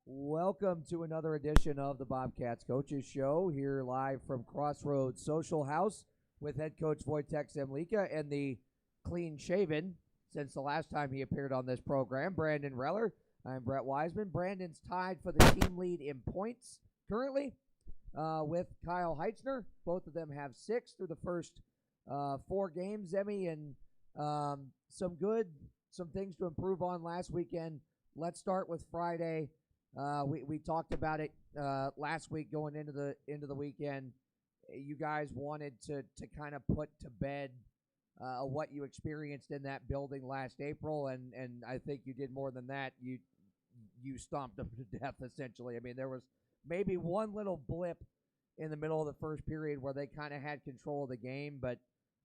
Welcome to another edition of the Bobcats Coaches Show, here live from Crossroads Social House with head coach Wojtek Zemlika and the clean-shaven, since the last time he appeared on this program, Brandon Reller. I'm Brett Wiseman. Brandon's tied for the team lead in points currently with Kyle Heitzner. Both of them have 6 through the first 4 games, Emmy, and some things to improve on last weekend. Let's start with Friday. We talked about it last week going into the weekend. You guys wanted to kind of put to bed what you experienced in that building last April, and I think you did more than that. You stomped them to death, essentially. I mean, there was maybe one little blip in the middle of the first period where they kind of had control of the game, but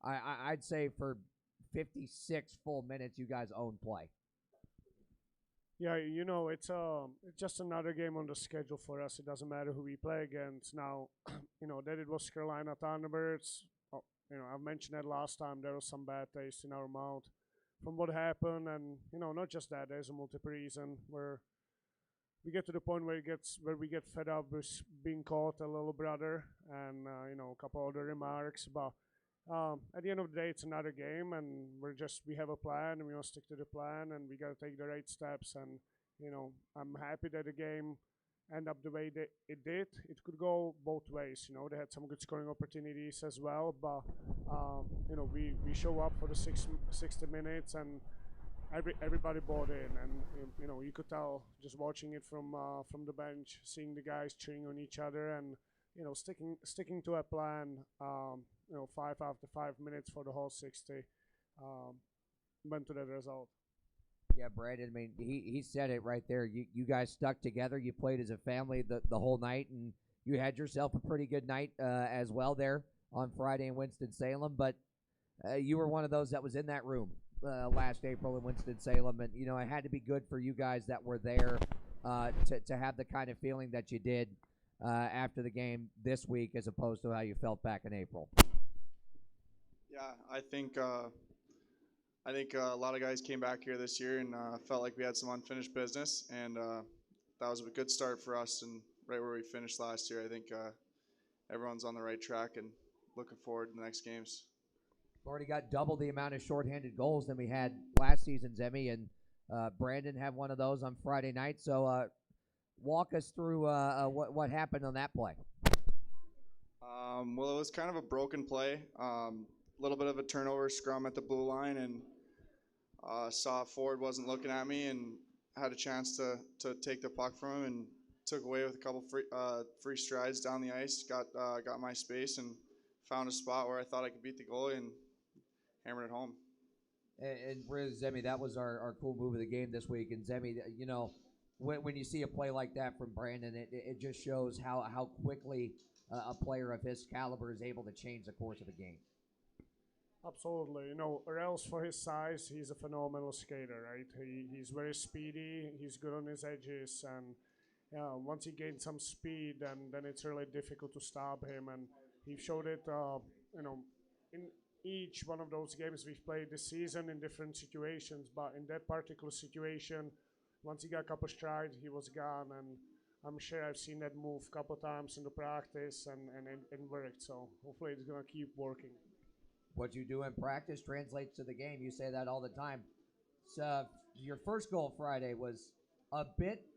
I'd say for 56 full minutes, you guys owned play. Yeah, it's just another game on the schedule for us. It doesn't matter who we play against. Now, that it was Carolina Thunderbirds. I've mentioned that last time. There was some bad taste in our mouth from what happened, and not just that. There's a multiple reason where we get to the point where we get fed up with being called a little brother, and a couple other remarks. But at the end of the day, it's another game, and we have a plan, and we want to stick to the plan, and we got to take the right steps. And I'm happy that the game ended up the way that it did. It could go both ways. They had some good scoring opportunities as well, but we show up for the 60 minutes, and everybody bought in, and you could tell just watching it from the bench, seeing the guys cheering on each other, and sticking to a plan. 5 after 5 minutes for the whole 60 went to that result. Yeah, Brandon, I mean, he said it right there. You guys stuck together. You played as a family the whole night, and you had yourself a pretty good night as well there on Friday in Winston-Salem. But you were one of those that was in that room last April in Winston-Salem, and, it had to be good for you guys that were there to have the kind of feeling that you did after the game this week as opposed to how you felt back in April. Yeah, I think a lot of guys came back here this year and felt like we had some unfinished business, and that was a good start for us. And right where we finished last year, I think everyone's on the right track and looking forward to the next games. We've already got double the amount of shorthanded goals than we had last season, Emmy, and Brandon had one of those on Friday night. So walk us through what happened on that play. Well, it was kind of a broken play. Little bit of a turnover scrum at the blue line, and saw Ford wasn't looking at me and had a chance to take the puck from him, and took away with a couple free strides down the ice, got my space, and found a spot where I thought I could beat the goalie and hammered it home. And Zemi, that was our cool move of the game this week. And Zemi, when you see a play like that from Brandon, it just shows how quickly a player of his caliber is able to change the course of a game. Absolutely. Rels, for his size, he's a phenomenal skater, right? He's very speedy. He's good on his edges, and once he gains some speed, then it's really difficult to stop him. And he showed it, in each one of those games we've played this season in different situations. But in that particular situation, once he got a couple strides, he was gone. And I'm sure I've seen that move a couple times in the practice, and worked. So hopefully it's going to keep working. What you do in practice translates to the game. You say that all the time. So your first goal Friday was a bit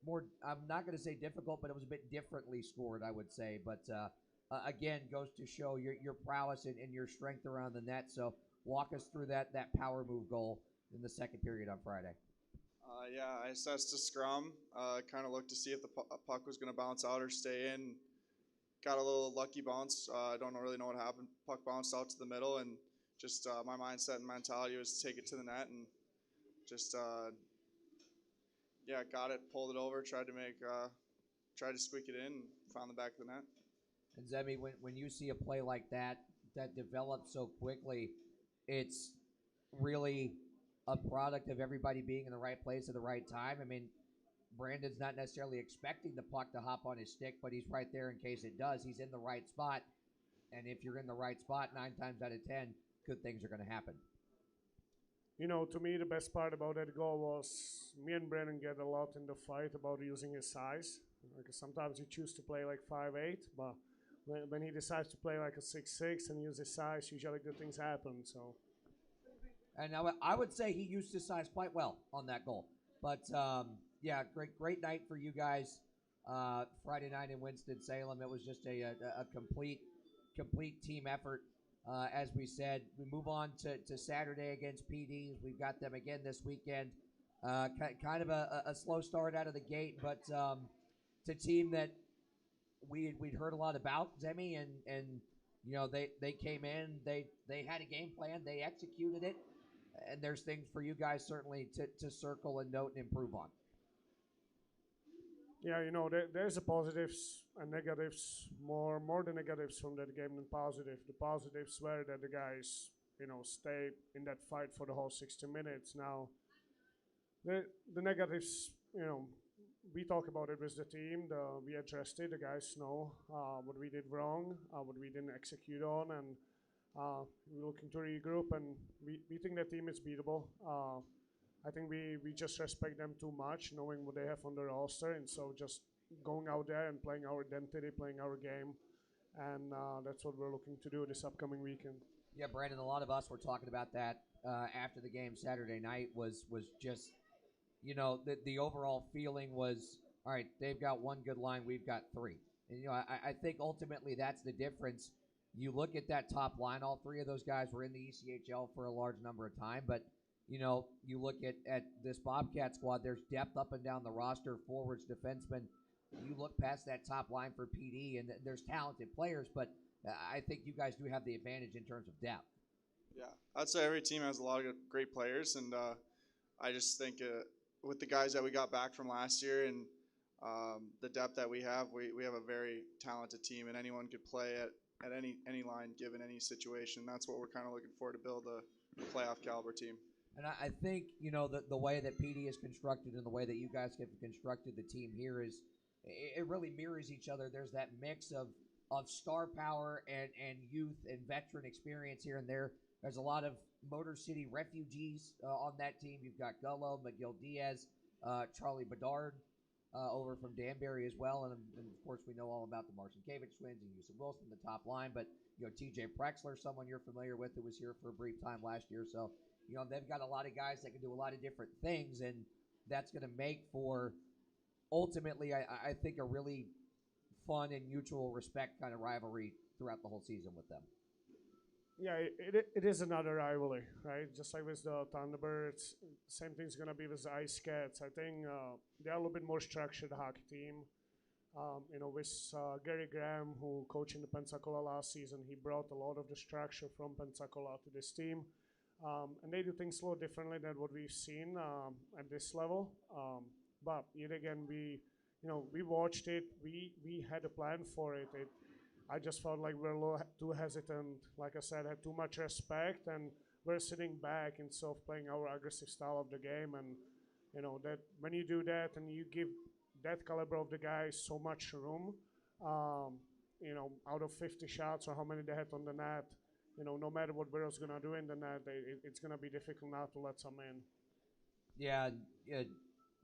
more, I'm not going to say difficult, but it was a bit differently scored, I would say. But again, goes to show your prowess and your strength around the net. So walk us through that power move goal in the second period on Friday. Yeah, I assessed a scrum, kind of looked to see if the puck was going to bounce out or stay in. Got a little lucky bounce. I don't really know what happened. Puck bounced out to the middle, and just my mindset and mentality was to take it to the net, and just got it, pulled it over, tried to squeak it in, and found the back of the net. And Zemi, when you see a play like that develops so quickly, it's really a product of everybody being in the right place at the right time. I mean, Brandon's not necessarily expecting the puck to hop on his stick, but he's right there in case it does. He's in the right spot, and if you're in the right spot 9 times out of 10, good things are going to happen. To me, the best part about that goal was me and Brennan get a lot in the fight about using his size. Because sometimes he chooses to play like 5'8", but when he decides to play like a 6'6" and use his size, usually good things happen. So. And I would say he used his size quite well on that goal. But yeah, great night for you guys. Friday night in Winston-Salem, it was just a complete team effort. As we said, we move on to Saturday against PDs. We've got them again this weekend. Kind of a slow start out of the gate, but it's a team that we'd heard a lot about, Zemi, and they came in, they had a game plan, they executed it, and there's things for you guys certainly to circle and note and improve on. Yeah, there's the positives and negatives, more the negatives from that game than positive. The positives were that the guys, stayed in that fight for the whole 60 minutes. Now, the negatives, we talk about it with the team. We addressed it. The guys know what we did wrong, what we didn't execute on, and we're looking to regroup. And we think the team is beatable. I think we just respect them too much, knowing what they have on the roster, and so just going out there and playing our identity, playing our game, and that's what we're looking to do this upcoming weekend. Yeah, Brandon, a lot of us were talking about that after the game Saturday night. Was just the overall feeling was, all right, they've got one good line, we've got three. And I think ultimately that's the difference. You look at that top line, all three of those guys were in the ECHL for a large number of time, but you look at this Bobcat squad, there's depth up and down the roster, forwards, defensemen. You look past that top line for PD, and there's talented players, but I think you guys do have the advantage in terms of depth. Yeah, I'd say every team has a lot of great players, and I just think with the guys that we got back from last year and the depth that we have a very talented team, and anyone could play at any line given any situation. That's what we're kind of looking for to build a playoff caliber team. And I think, the way that PD is constructed and the way that you guys have constructed the team here is it really mirrors each other. There's that mix of star power and youth and veteran experience here and there. There's a lot of Motor City refugees on that team. You've got Gullo, McGill Diaz, Charlie Bedard over from Danbury as well. And of course, we know all about the Marcinkiewicz twins and Yusuf Wilson, the top line. But, TJ Prexler, someone you're familiar with who was here for a brief time last year. So, they've got a lot of guys that can do a lot of different things, and that's going to make for ultimately, I think, a really fun and mutual respect kind of rivalry throughout the whole season with them. Yeah, it is another rivalry, right? Just like with the Thunderbirds, same thing's going to be with the Ice Cats. I think they're a little bit more structured hockey team. With Gary Graham, who coached in the Pensacola last season, he brought a lot of the structure from Pensacola to this team. And they do things a little differently than what we've seen at this level. But yet again, we watched it. We had a plan for it. I just felt like we're a little too hesitant. Like I said, had too much respect, and we're sitting back instead of playing our aggressive style of the game. And that when you do that and you give that caliber of the guys so much room, out of 50 shots or how many they had on the net. No matter what Burrow's going to do in the net, it's going to be difficult now to let some in. Yeah,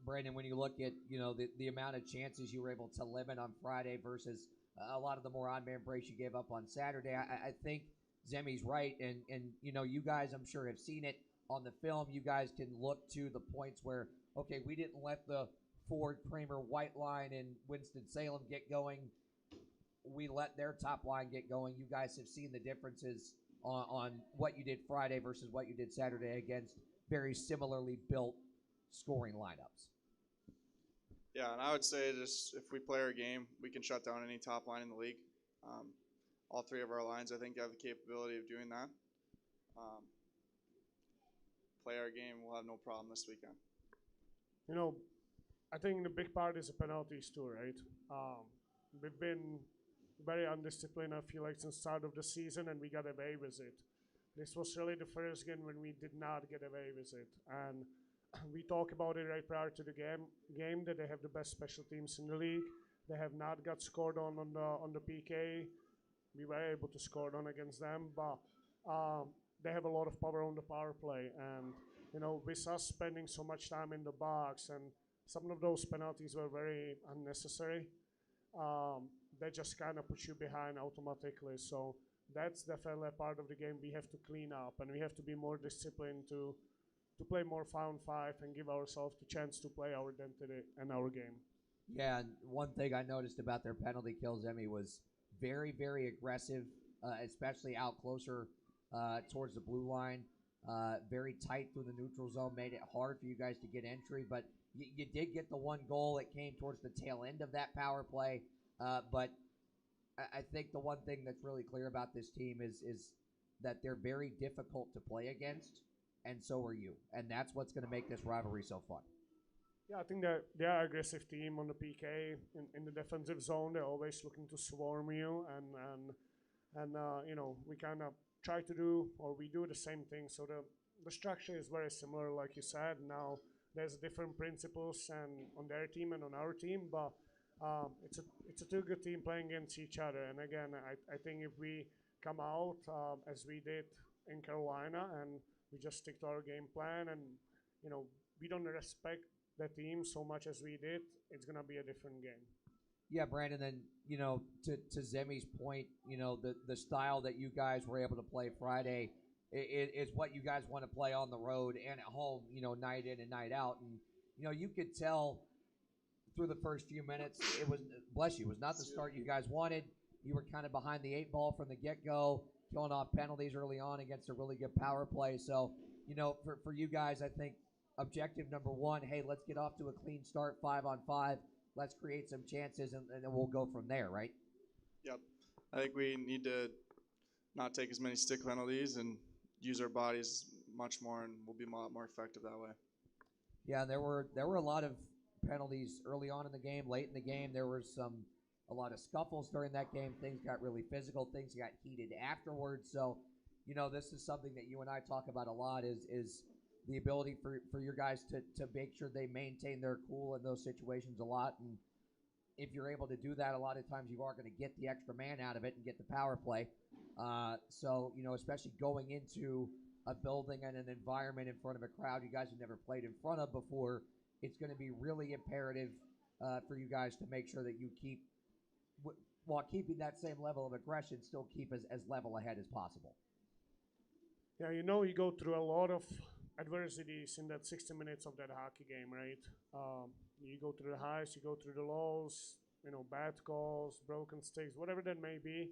Brandon, when you look at, the amount of chances you were able to limit on Friday versus a lot of the more on-man breaks you gave up on Saturday, I think Zemi's right. And you guys, I'm sure, have seen it on the film. You guys can look to the points where, okay, we didn't let the Ford, Kramer, White line and Winston-Salem get going. We let their top line get going. You guys have seen the differences on what you did Friday versus what you did Saturday against very similarly built scoring lineups. Yeah, and I would say just if we play our game, we can shut down any top line in the league. All three of our lines, I think, have the capability of doing that. Play our game, we'll have no problem this weekend. I think the big part is the penalties too, right? We've been very undisciplined, I feel like, since the start of the season, and we got away with it. This was really the first game when we did not get away with it. And we talk about it right prior to the game that they have the best special teams in the league. They have not got scored on the PK. We were able to score on against them, but they have a lot of power on the power play. And with us spending so much time in the box, and some of those penalties were very unnecessary. That just kind of puts you behind automatically. So that's definitely a part of the game we have to clean up, and we have to be more disciplined to play more 5-on-5 and give ourselves the chance to play our identity and our game. Yeah, and one thing I noticed about their penalty kills, Emmy, was very, very aggressive, especially out closer towards the blue line. Very tight through the neutral zone, made it hard for you guys to get entry. But you did get the one goal that came towards the tail end of that power play. But I think the one thing that's really clear about this team is that they're very difficult to play against, and so are you. And that's what's going to make this rivalry so fun. Yeah, I think that they are an aggressive team on the PK in the defensive zone. They're always looking to swarm you, and we kind of try to do, or we do the same thing. So the structure is very similar, like you said. Now there's different principles and on their team and on our team, but it's a two good team playing against each other. And again, I think if we come out as we did in Carolina and we just stick to our game plan, and we don't respect the team so much as we did, it's gonna be a different game. Yeah, Brandon, then, to Zemi's point, the style that you guys were able to play Friday is what you guys want to play on the road and at home, night in and night out. And, you could tell through the first few minutes, it was, bless you, it was not the start you guys wanted. You were kind of behind the 8 ball from the get-go, killing off penalties early on against a really good power play. So, for you guys, I think objective number one, hey, let's get off to a clean start, 5-on-5. Let's create some chances, and then we'll go from there, right? Yep. I think we need to not take as many stick penalties and use our bodies much more, and we'll be a lot more effective that way. Yeah, there were a lot of penalties early on in the game, late in the game. There was a lot of scuffles during that game. Things got really physical. Things got heated afterwards. So, this is something that you and I talk about a lot is the ability for your guys to make sure they maintain their cool in those situations a lot. And if you're able to do that, a lot of times you are going to get the extra man out of it and get the power play. So, especially going into a building and an environment in front of a crowd you guys have never played in front of before, it's going to be really imperative for you guys to make sure that you keep, while keeping that same level of aggression, still keep as level ahead as possible. Yeah, you go through a lot of adversities in that 60 minutes of that hockey game, right? You go through the highs, you go through the lows, bad calls, broken sticks, whatever that may be.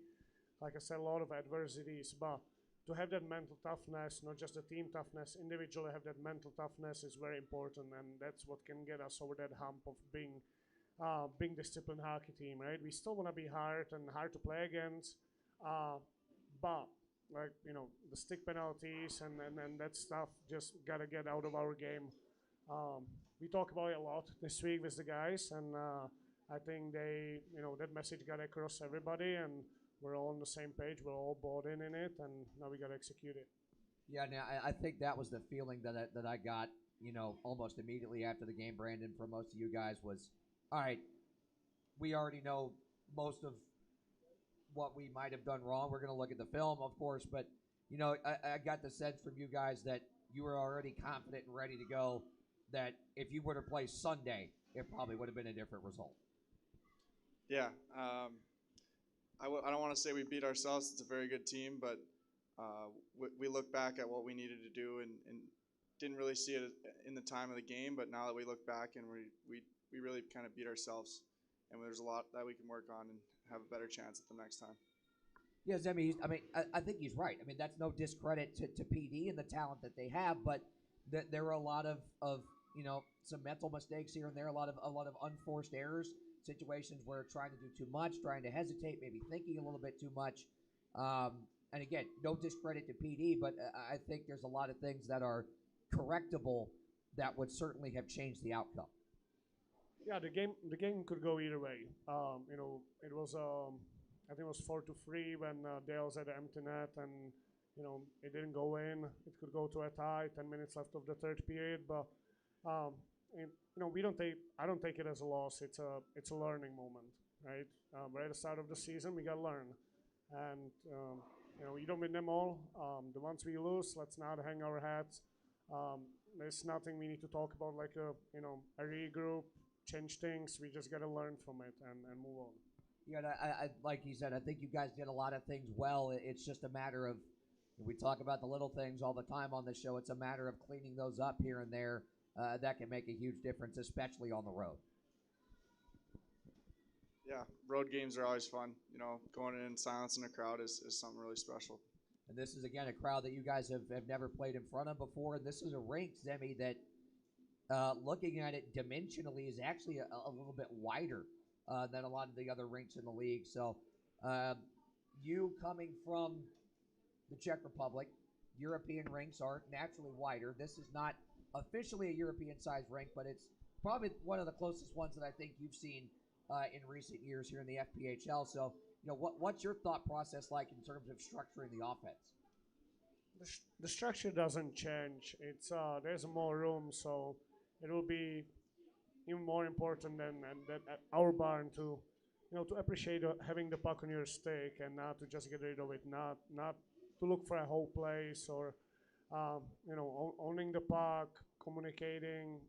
Like I said, a lot of adversities, but to have that mental toughness, not just the team toughness, individually have that mental toughness is very important, and that's what can get us over that hump of being disciplined hockey team, right? We still want to be hard and hard to play against, but like the stick penalties and that stuff just gotta get out of our game. We talk about it a lot this week with the guys, and I think they that message got across everybody, and we're all on the same page. We're all bought in it, and now we gotta execute it. Yeah, now I think that was the feeling that I got almost immediately after the game, Brandon, from most of you guys was, all right, we already know most of what we might have done wrong. We're going to look at the film, of course, but I got the sense from you guys that you were already confident and ready to go, that if you were to play Sunday, it probably would have been a different result. Yeah. I don't want to say we beat ourselves. It's a very good team, but we look back at what we needed to do and didn't really see it in the time of the game, but now that we look back and we really kind of beat ourselves, and there's a lot that we can work on and have a better chance at the next time. Yeah, Zemi, I think he's right. I mean, that's no discredit to PD and the talent that they have, but there are a lot of some mental mistakes here and there, a lot of unforced errors, situations where trying to do too much, trying to hesitate, maybe thinking a little bit too much. And again, no discredit to PD, but I think there's a lot of things that are correctable that would certainly have changed the outcome. Yeah, the game could go either way. It was I think it was 4-3 when Dale's had an empty net, and it didn't go in. It could go to a tie. 10 minutes left of the third period, but I don't take it as a loss. It's a learning moment, right? We're at the start of the season. We gotta learn, and you don't win them all. The ones we lose, let's not hang our hats. there's nothing we need to talk about like a regroup, change things. We just got to learn from it and move on. Yeah, and I like you said, I think you guys did a lot of things well. It's just a matter of, we talk about the little things all the time on this show. It's a matter of cleaning those up here and there. That can make a huge difference, especially on the road. Yeah, road games are always fun. Going in silence in a crowd is something really special. And this is, again, a crowd that you guys have never played in front of before. And this is a rink, Zemi, that looking at it dimensionally is actually a little bit wider than a lot of the other rinks in the league. So you coming from the Czech Republic, European rinks are naturally wider. This is not officially a European-sized rink, but it's probably one of the closest ones that I think you've seen in recent years here in the FPHL. So, what's your thought process like in terms of structuring the offense? The structure doesn't change. It's there's more room, so it will be even more important than at our barn to to appreciate having the puck on your stick and not to just get rid of it, not to look for a whole place or owning the puck, communicating,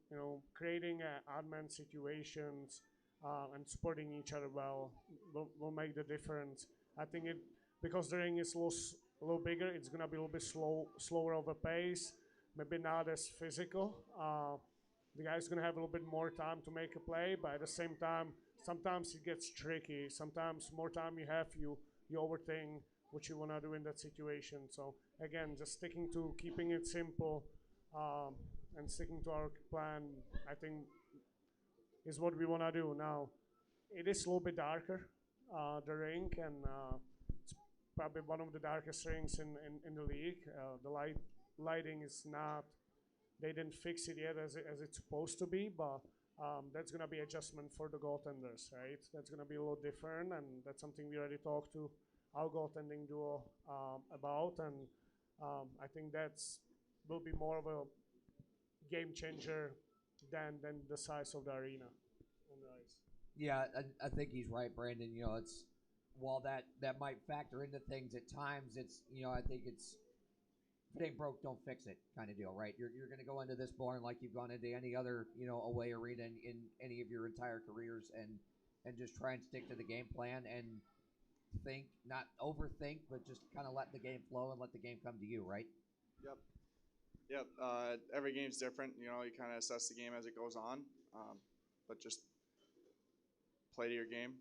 creating odd man situations and supporting each other well will make the difference. I think because the ring is a little bigger, it's gonna be a little bit slower of a pace, maybe not as physical. The guy's gonna have a little bit more time to make a play, but at the same time, sometimes it gets tricky. Sometimes more time you have, you overthink what you wanna do in that situation. So again, just sticking to keeping it simple and sticking to our plan, I think, is what we wanna do. Now, it is a little bit darker, the rink, and it's probably one of the darkest rinks in the league. The lighting is not. They didn't fix it yet as it's supposed to be, but that's going to be adjustment for the goaltenders, right? That's going to be a little different, and that's something we already talked to our goaltending duo about, and I think that's will be more of a game changer than the size of the arena on the ice. Yeah, I think he's right, Brandon. It's while that might factor into things at times, it's I think it's, if it ain't broke, don't fix it kind of deal, right? You're going to go into this barn like you've gone into any other away arena in any of your entire careers, and just try and stick to the game plan and think, not overthink, but just kind of let the game flow and let the game come to you, right? Yep. Every game's different. You kind of assess the game as it goes on, but just play to your game,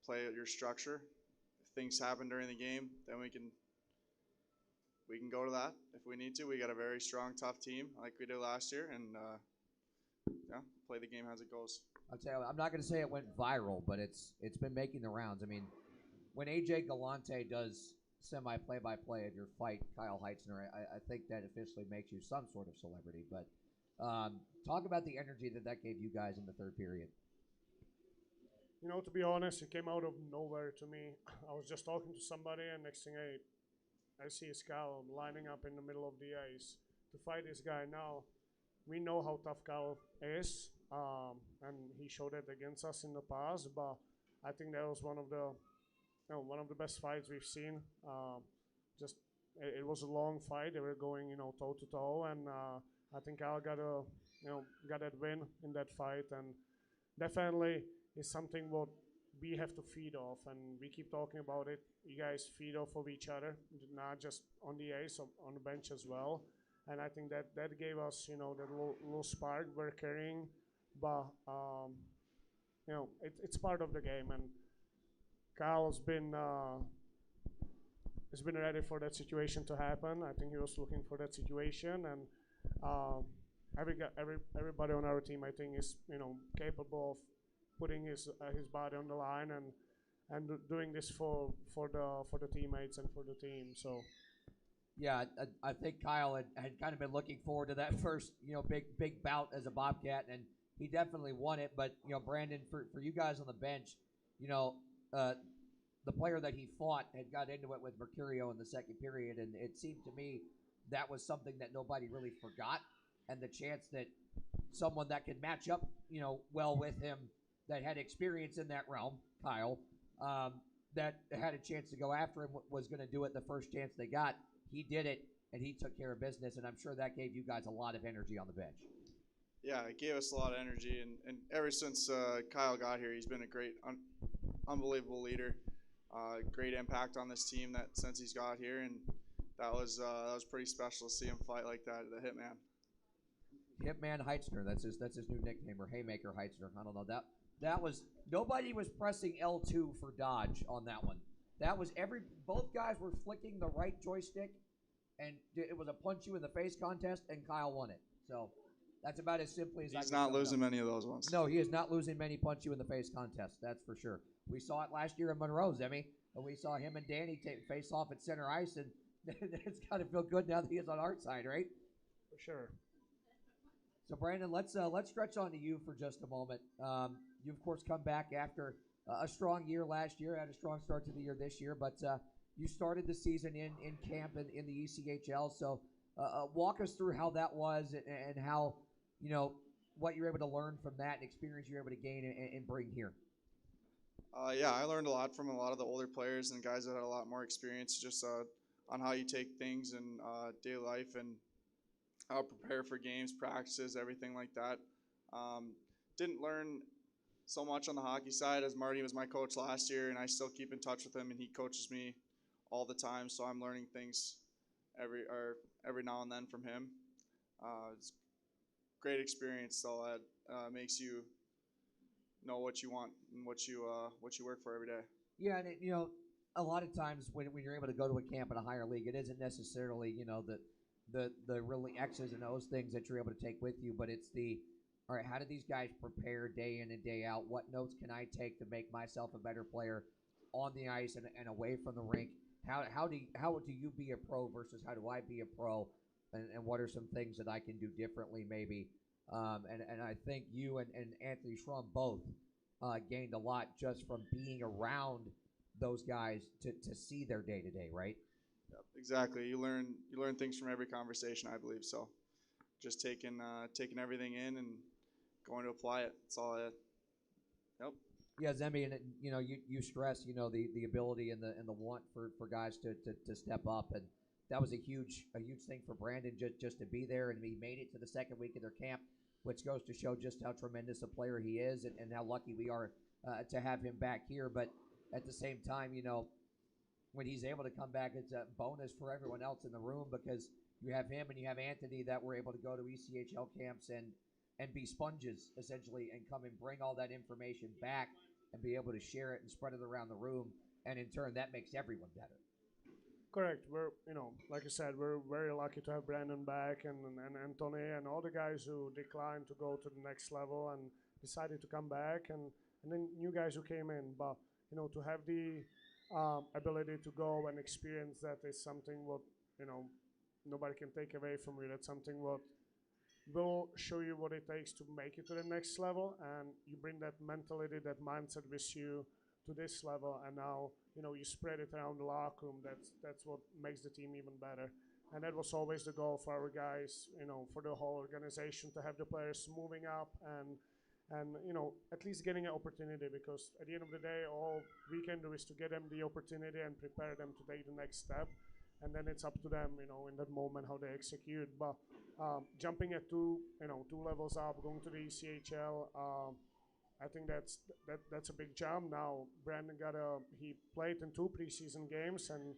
play your structure. If things happen during the game, then we can go to that if we need to. We got a very strong, tough team like we did last year, and play the game as it goes. I'll tell you, I'm not going to say it went viral, but it's been making the rounds. I mean, when AJ Galante does semi-play-by-play of your fight, Kyle Heitzner, I think that officially makes you some sort of celebrity. But talk about the energy that gave you guys in the third period. To be honest, it came out of nowhere to me. I was just talking to somebody, and next thing I see Kyle lining up in the middle of the ice to fight this guy. Now, we know how tough Kyle is, and he showed it against us in the past. But I think that was one of the best fights we've seen. It was a long fight. They were going toe to toe, and I think Kyle got that win in that fight, and definitely is something what we have to feed off, and we keep talking about it. You guys feed off of each other, not just on the ice, on the bench as well. And I think that gave us, that little spark we're carrying. But it's part of the game, and Kyle's been ready for that situation to happen. I think he was looking for that situation, and everybody on our team, I think, is capable of putting his body on the line and doing this for the teammates and for the team. So, yeah, I think Kyle had kind of been looking forward to that first big bout as a Bobcat, and he definitely won it. But Brandon, for you guys on the bench, the player that he fought had got into it with Mercurio in the second period, and it seemed to me that was something that nobody really forgot, and the chance that someone that could match up well with him, that had experience in that realm, Kyle, that had a chance to go after him, was going to do it the first chance they got. He did it. and he took care of business, and I'm sure that gave you guys a lot of energy on the bench. Yeah, it gave us a lot of energy, and ever since Kyle got here, he's been a great, unbelievable leader. Great impact on this team that since he's got here, and that was pretty special to see him fight like that, the Hitman. Hitman Heitzner, that's his new nickname, or Haymaker Heitzner. I don't know that was nobody was pressing L2 for dodge on that one. That was both guys were flicking the right joystick, and it was a punch you in the face contest, and Kyle won it. So that's about as simply as I can. He's not losing many of those ones. No, he is not losing many punch you in the face contests. That's for sure. We saw it last year in Monroe, Zemi, and we saw him and Danny face off at center ice, and it's got to feel good now that he is on our side, right? For sure. So Brandon, let's stretch on to you for just a moment. You of course come back after a strong year last year, had a strong start to the year this year, but you started the season in camp in the ECHL. So walk us through how that was and how, what you're able to learn from that and experience you're able to gain and bring here. Yeah, I learned a lot from a lot of the older players and guys that had a lot more experience just on how you take things in daily life and how to prepare for games, practices, everything like that. Didn't learn so much on the hockey side, as Marty was my coach last year, and I still keep in touch with him, and he coaches me all the time, so I'm learning things every now and then from him. It's a great experience, so that makes you know what you want and what you work for every day. Yeah, and a lot of times when you're able to go to a camp in a higher league, it isn't necessarily the really X's and O's things that you're able to take with you, but it's all right, how do these guys prepare day in and day out? What notes can I take to make myself a better player on the ice and away from the rink? How do you be a pro versus how do I be a pro? And what are some things that I can do differently maybe? And I think you and Anthony Schrum both gained a lot just from being around those guys to see their day-to-day, right? Yep, exactly. You learn things from every conversation, I believe. So just taking everything in and going to apply it. That's all it. Yep. Yeah, Zemi, and you stress the ability and the want for guys to step up, and that was a huge thing for Brandon just to be there, and he made it to the second week of their camp, which goes to show just how tremendous a player he is and how lucky we are to have him back here. But at the same time, when he's able to come back, it's a bonus for everyone else in the room because you have him and you have Anthony that were able to go to ECHL camps and be sponges essentially and come and bring all that information back and be able to share it and spread it around the room, and in turn that makes everyone better. Correct. We're, like I said, we're very lucky to have Brandon back and Anthony and all the guys who declined to go to the next level and decided to come back, and then new guys who came in. But to have the ability to go and experience that is something what nobody can take away from you. That's something what will show you what it takes to make it to the next level, and you bring that mentality, that mindset with you to this level, and now you spread it around the locker room. That's what makes the team even better, and that was always the goal for our guys, for the whole organization, to have the players moving up and at least getting an opportunity, because at the end of the day all we can do is to get them the opportunity and prepare them to take the next step, and then it's up to them in that moment how they execute. But jumping at two levels up, going to the ECHL, I think that's a big jump. Now Brandon he played in 2 preseason games, and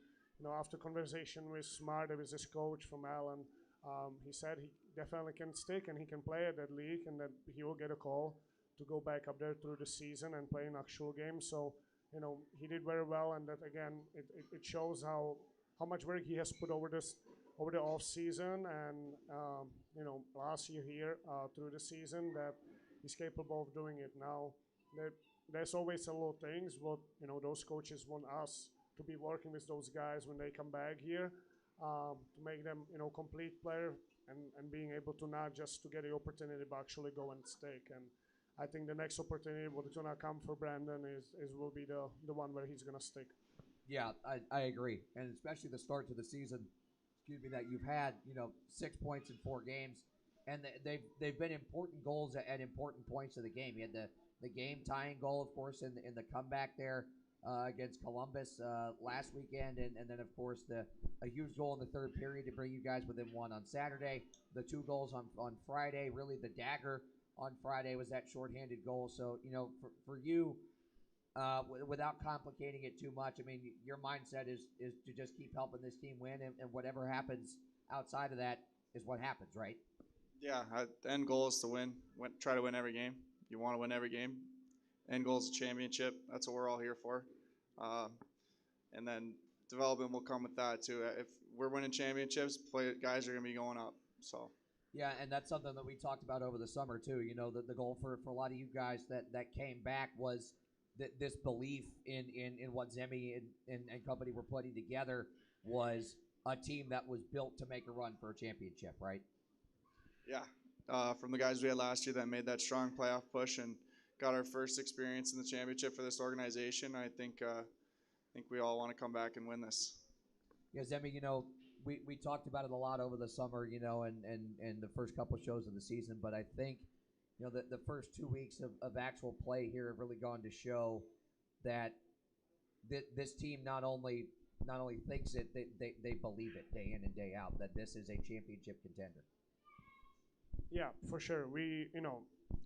after conversation with Smart, with his coach from Allen, he said he definitely can stick and he can play at that league, and that he will get a call to go back up there through the season and play an actual game. So he did very well, and that again it shows how much work he has put over the off season and last year here through the season, that he's capable of doing it. Now there's always a little things what those coaches want us to be working with those guys when they come back here, to make them complete player and being able to not just to get the opportunity but actually go and stick. And I think the next opportunity what's gonna come for Brandon is will be the one where he's gonna stick. Yeah, I agree, and especially the start to the season, that you've had 6 points in 4 games, and they've been important goals at important points of the game. You had the game tying goal, of course, in the comeback there. against Columbus last weekend, and then of course a huge goal in the third period to bring you guys within one on Saturday. The 2 goals on Friday, really the dagger on Friday was that shorthanded goal. So for you, without complicating it too much, I mean your mindset is to just keep helping this team win, and whatever happens outside of that is what happens, right? Yeah, the end goal is to win. Try to win every game. You want to win every game. End goal is a championship. That's what we're all here for. And then development will come with that too. If we're winning championships, guys are going to be going up. So. Yeah, and that's something that we talked about over the summer too. The goal for a lot of you guys that came back was this belief in what Zemi and company were putting together was a team that was built to make a run for a championship, right? Yeah, from the guys we had last year that made that strong playoff push and got our first experience in the championship for this organization, I think we all want to come back and win this. Yeah, Zemi, we talked about it a lot over the summer, and the first couple of shows of the season, but I think the first 2 weeks of actual play here have really gone to show that this team not only thinks it, they believe it day in and day out, that this is a championship contender. Yeah, for sure. We,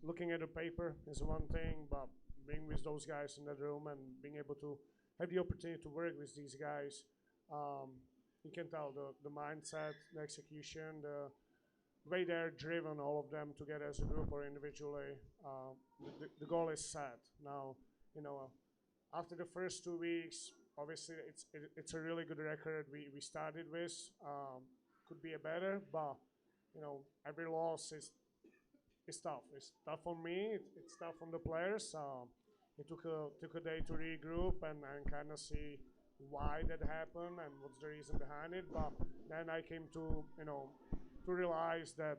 looking at the paper is one thing, but being with those guys in that room and being able to have the opportunity to work with these guys, you can tell the mindset, the execution, the way they're driven, all of them together as a group or individually. The goal is set. Now, after the first 2 weeks, obviously it's a really good record we started with. Could be a better, but every loss is tough. It's tough for me. It's tough on the players. It took a day to regroup and kind of see why that happened and what's the reason behind it. But then I came to realize that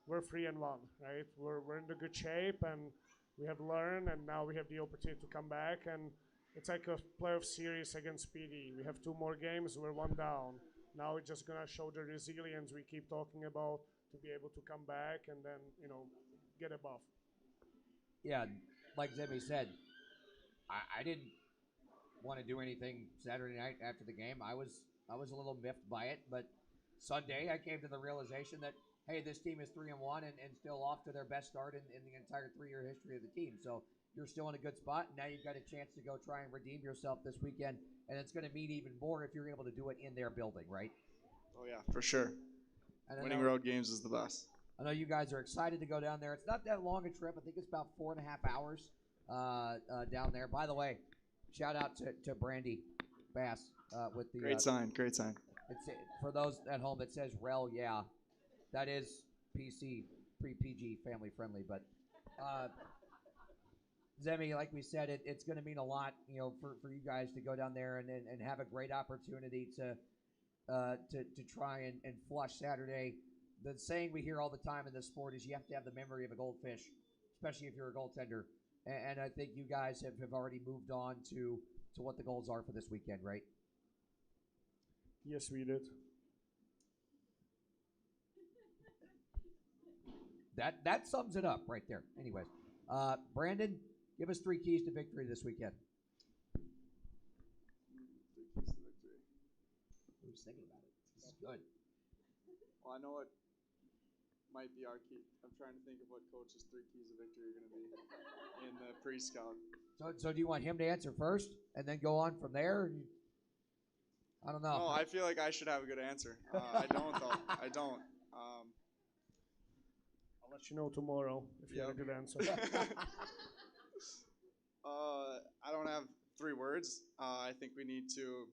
we're 3-1, right? We're in the good shape and we have learned, and now we have the opportunity to come back, and it's like a playoff series against PD. We have 2 more games. We're 1 down. Now it's just gonna show the resilience we keep talking about to be able to come back and then get above. Yeah, like Zemi said, I didn't want to do anything Saturday night after the game. I was a little miffed by it, but Sunday I came to the realization that hey, this team is 3-1 and still off to their best start in the entire 3-year history of the team. So you're still in a good spot. And now you've got a chance to go try and redeem yourself this weekend, and it's going to mean even more if you're able to do it in their building, right? Oh yeah, for sure. Winning road games is the best. I know you guys are excited to go down there. It's not that long a trip. I think it's about 4.5 hours down there. By the way, shout out to Brandy Bass with the great sign. It's, for those at home, it says Rel. Yeah, that is PC, pre-PG, family friendly. But Zemi, like we said, it's going to mean a lot, for you guys to go down there and have a great opportunity to try and flush Saturday. The saying we hear all the time in this sport is you have to have the memory of a goldfish, especially if you're a goaltender. And I think you guys have already moved on to what the goals are for this weekend, right? Yes, we did. That sums it up right there. Anyways, Brandon, give us 3 keys to victory this weekend. 3 keys to victory. I was thinking about it. This is good. Well, I know what might be our key. I'm trying to think of what Coach's 3 keys of victory are going to be in the pre-scout. So do you want him to answer first and then go on from there? I don't know. No, I feel like I should have a good answer. I don't, though. I don't. I'll let you know tomorrow if you have a good answer. I don't have 3 words. I think we need to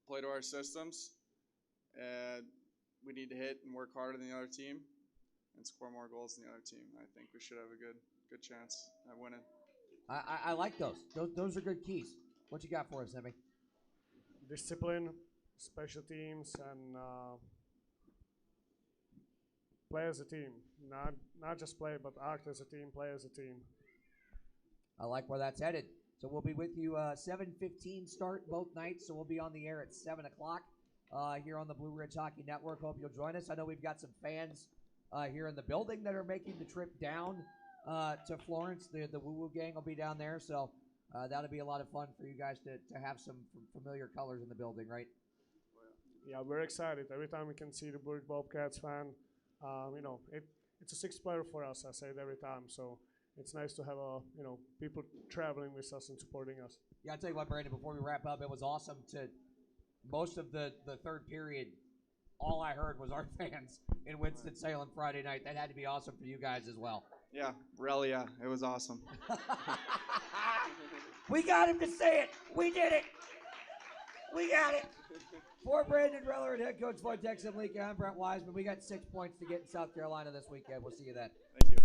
play to our systems, and we need to hit and work harder than the other team and score more goals than the other team. I think we should have a good chance at winning. I like those. Those are good keys. What you got for us, Emmy? Discipline, special teams, and play as a team. Not just play, but act as a team, play as a team. I like where that's headed. So we'll be with you 7:15 start both nights. So we'll be on the air at 7 o'clock here on the Blue Ridge Hockey Network. Hope you'll join us. I know we've got some fans here in the building that are making the trip down to Florence. The Woo Woo Gang will be down there. So That'll be a lot of fun for you guys to have some familiar colors in the building, right? Yeah, we're excited. Every time we can see the Bobcats fan, it's a sixth player for us. I say it every time. So it's nice to have people traveling with us and supporting us. Yeah, I'll tell you what, Brandon, before we wrap up, it was awesome to most of the third period. All I heard was our fans in Winston-Salem Friday night. That had to be awesome for you guys as well. Yeah, Reller, yeah, it was awesome. We got him to say it. We did it. We got it. For Brandon Reller and head coach Wojtek Semlika, I'm Brent Wiseman. We got 6 points to get in South Carolina this weekend. We'll see you then. Thank you.